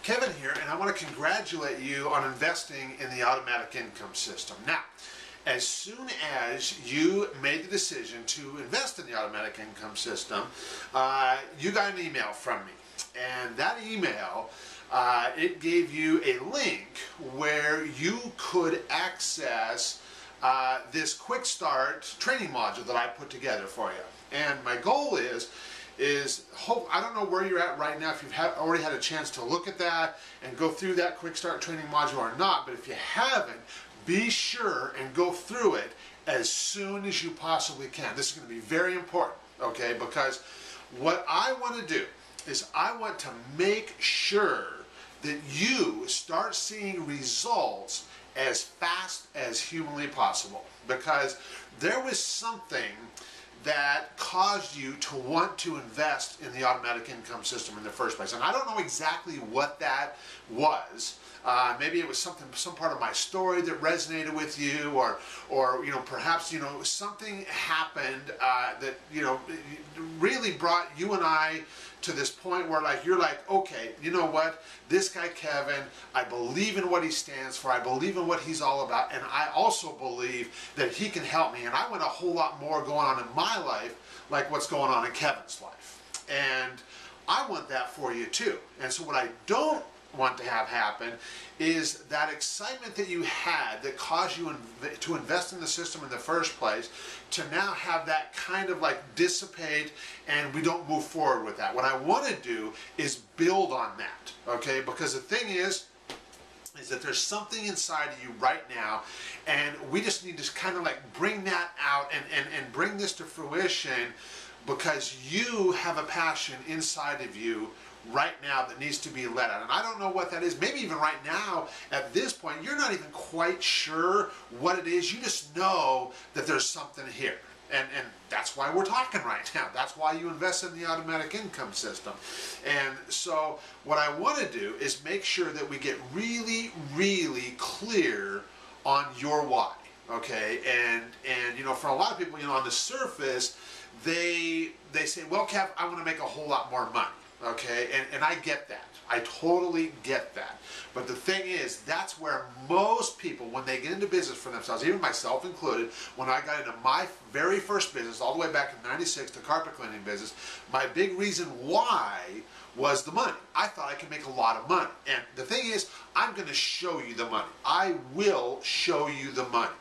Kevin here, and I want to congratulate you on investing in the automatic income system. Now, as soon as you made the decision to invest in the automatic income system, you got an email from me. And that email, it gave you a link where you could access this quick start training module that I put together for you. And my goal is I don't know where you're at right now, if you've already had a chance to look at that and go through that quick start training module or not, but if you haven't, be sure and go through it as soon as you possibly can. This is going to be very important, okay, because what I want to do is I want to make sure that you start seeing results as fast as humanly possible, because there was something that caused you to want to invest in the automatic income system in the first place. And I don't know exactly what that was. Maybe it was some part of my story that resonated with you, or perhaps something happened that really brought you and I to this point where you're like, okay, you know what, this guy Kevin, I believe in what he stands for, I believe in what he's all about, and I also believe that he can help me, and I want a whole lot more going on in my life like what's going on in Kevin's life. And I want that for you too. And so what I don't want to have happen is that excitement that you had that caused you to invest in the system in the first place to now have that kind of dissipate and we don't move forward with that. What I want to do is build on that, okay? Because the thing is that there's something inside of you right now, and we just need to kind of bring that out and bring this to fruition, because you have a passion inside of you right now that needs to be let out. And I don't know what that is. Maybe even right now, at this point, you're not even quite sure what it is. You just know that there's something here. And that's why we're talking right now. That's why you invest in the automatic income system. And so what I want to do is make sure that we get really, really clear on your why. Okay? And for a lot of people, on the surface, they say, well, Kev, I want to make a whole lot more money. Okay, and I get that. I totally get that. But the thing is, that's where most people, when they get into business for themselves, even myself included, when I got into my very first business, all the way back in '96, the carpet cleaning business, my big reason why was the money. I thought I could make a lot of money. And the thing is, I'm going to show you the money. I will show you the money.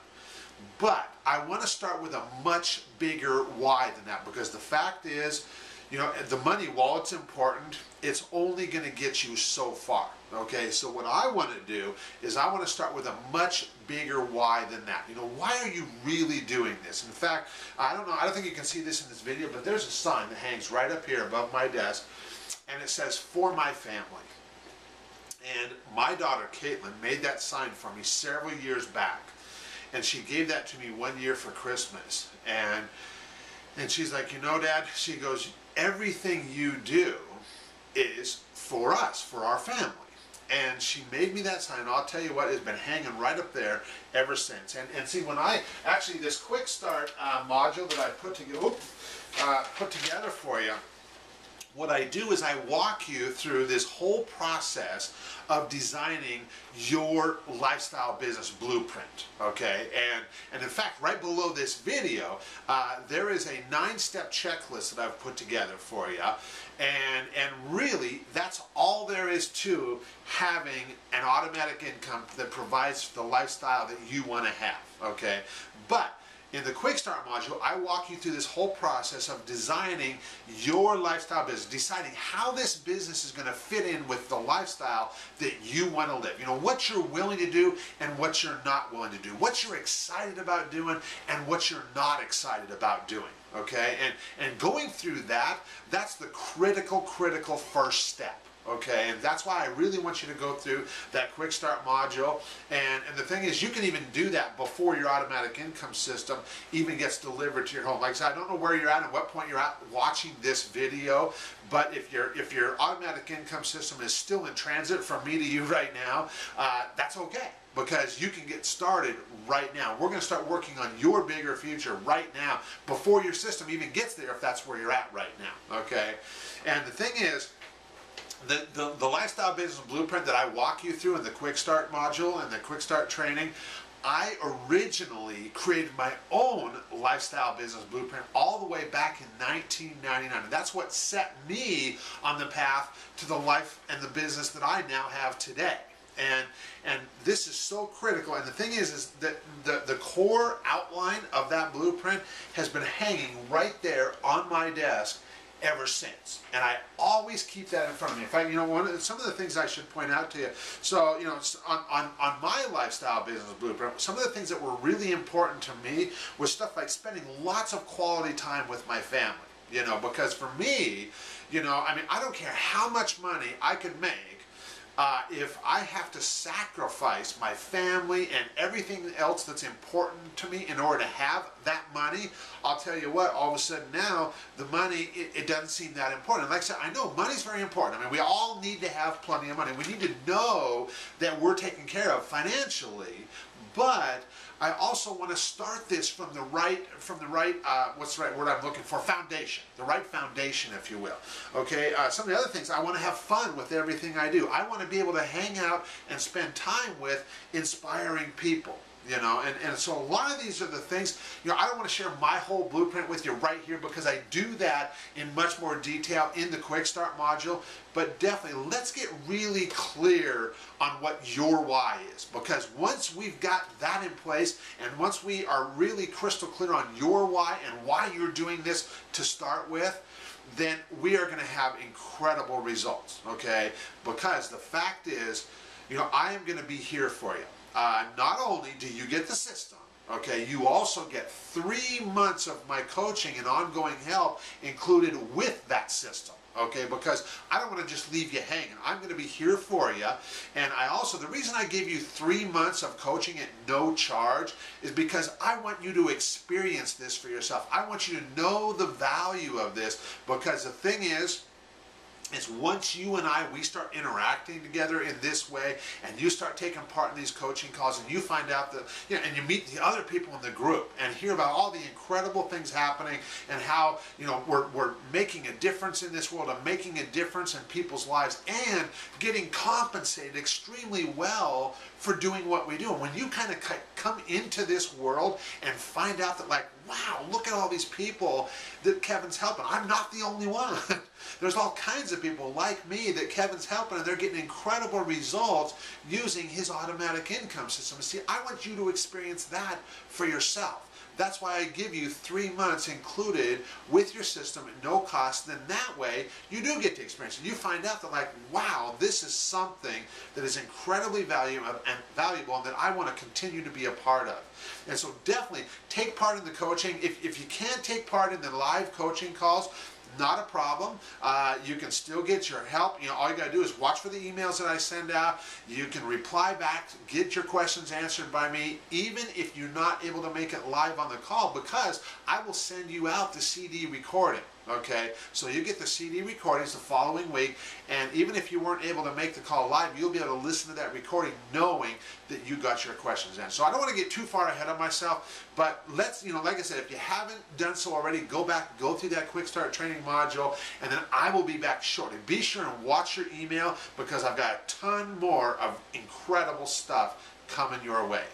But I want to start with a much bigger why than that, because the fact is, the money, while it's important, it's only going to get you so far. Okay, so what I want to do is I want to start with a much bigger why than that. Why are you really doing this? In fact, I don't think you can see this in this video, but there's a sign that hangs right up here above my desk, and it says, "For my family." And my daughter, Caitlin, made that sign for me several years back, and she gave that to me one year for Christmas. And she's like, Dad, she goes, everything you do is for us, for our family. And she made me that sign, and I'll tell you what, it's been hanging right up there ever since. And see, when this quick start module that I put together for you, what I do is I walk you through this whole process of designing your lifestyle business blueprint, okay? And in fact, right below this video, there is a 9-step checklist that I've put together for you. And really, that's all there is to having an automatic income that provides the lifestyle that you want to have, okay? But in the Quick Start module, I walk you through this whole process of designing your lifestyle business, deciding how this business is going to fit in with the lifestyle that you want to live. What you're willing to do and what you're not willing to do. What you're excited about doing and what you're not excited about doing. Okay? And going through that, that's the critical first step. Okay, and that's why I really want you to go through that Quick Start module. And the thing is, you can even do that before your automatic income system even gets delivered to your home. Like I said, I don't know where you're at and what point you're at watching this video, but if your automatic income system is still in transit from me to you right now, that's okay, because you can get started right now. We're going to start working on your bigger future right now before your system even gets there, if that's where you're at right now. Okay, and the thing is, The lifestyle business blueprint that I walk you through in the quick start module and the quick start training, I originally created my own lifestyle business blueprint all the way back in 1999. And that's what set me on the path to the life and the business that I now have today. And this is so critical. And the thing is that the core outline of that blueprint has been hanging right there on my desk ever since, and I always keep that in front of me. In fact, some of the things I should point out to you. So, on my lifestyle business blueprint, some of the things that were really important to me was stuff like spending lots of quality time with my family. Because for me, I don't care how much money I could make. If I have to sacrifice my family and everything else that's important to me in order to have that money, I'll tell you what, all of a sudden now, the money, it doesn't seem that important. And like I said, I know money's very important. I mean, we all need to have plenty of money. We need to know that we're taken care of financially, but I also want to start this from the right, what's the right word I'm looking for? Foundation. The right foundation, if you will. Okay, some of the other things, I want to have fun with everything I do. I want to be able to hang out and spend time with inspiring people. And so a lot of these are the things, I don't want to share my whole blueprint with you right here because I do that in much more detail in the Quick Start module, but definitely let's get really clear on what your why is, because once we've got that in place and once we are really crystal clear on your why and why you're doing this to start with, then we are going to have incredible results, okay? Because the fact is, I am going to be here for you. Not only do you get the system, okay, you also get 3 months of my coaching and ongoing help included with that system, okay, because I don't want to just leave you hanging. I'm going to be here for you. And the reason I give you 3 months of coaching at no charge is because I want you to experience this for yourself. I want you to know the value of this, because the thing is once you and we start interacting together in this way, and you start taking part in these coaching calls, and you find out that, and you meet the other people in the group and hear about all the incredible things happening and how, we're making a difference in this world, and making a difference in people's lives, and getting compensated extremely well for doing what we do. And when you kind of come into this world and find out that, like, wow, look at all these people that Kevin's helping. I'm not the only one. There's all kinds of people like me that Kevin's helping, and they're getting incredible results using his automatic income system. See, I want you to experience that for yourself. That's why I give you 3 months included with your system at no cost. Then that way, you do get to experience it. You find out that, like, wow, this is something that is incredibly valuable and that I want to continue to be a part of. And so definitely take part in the coaching. If you can't take part in the live coaching calls, not a problem. You can still get your help. All you got to do is watch for the emails that I send out. You can reply back, get your questions answered by me, even if you're not able to make it live on the call, because I will send you out the CD recording. Okay, so you get the CD recordings the following week, and even if you weren't able to make the call live, you'll be able to listen to that recording knowing that you got your questions answered. So I don't want to get too far ahead of myself, but let's, like I said, if you haven't done so already, go back, go through that Quick Start training module, and then I will be back shortly. Be sure and watch your email, because I've got a ton more of incredible stuff coming your way.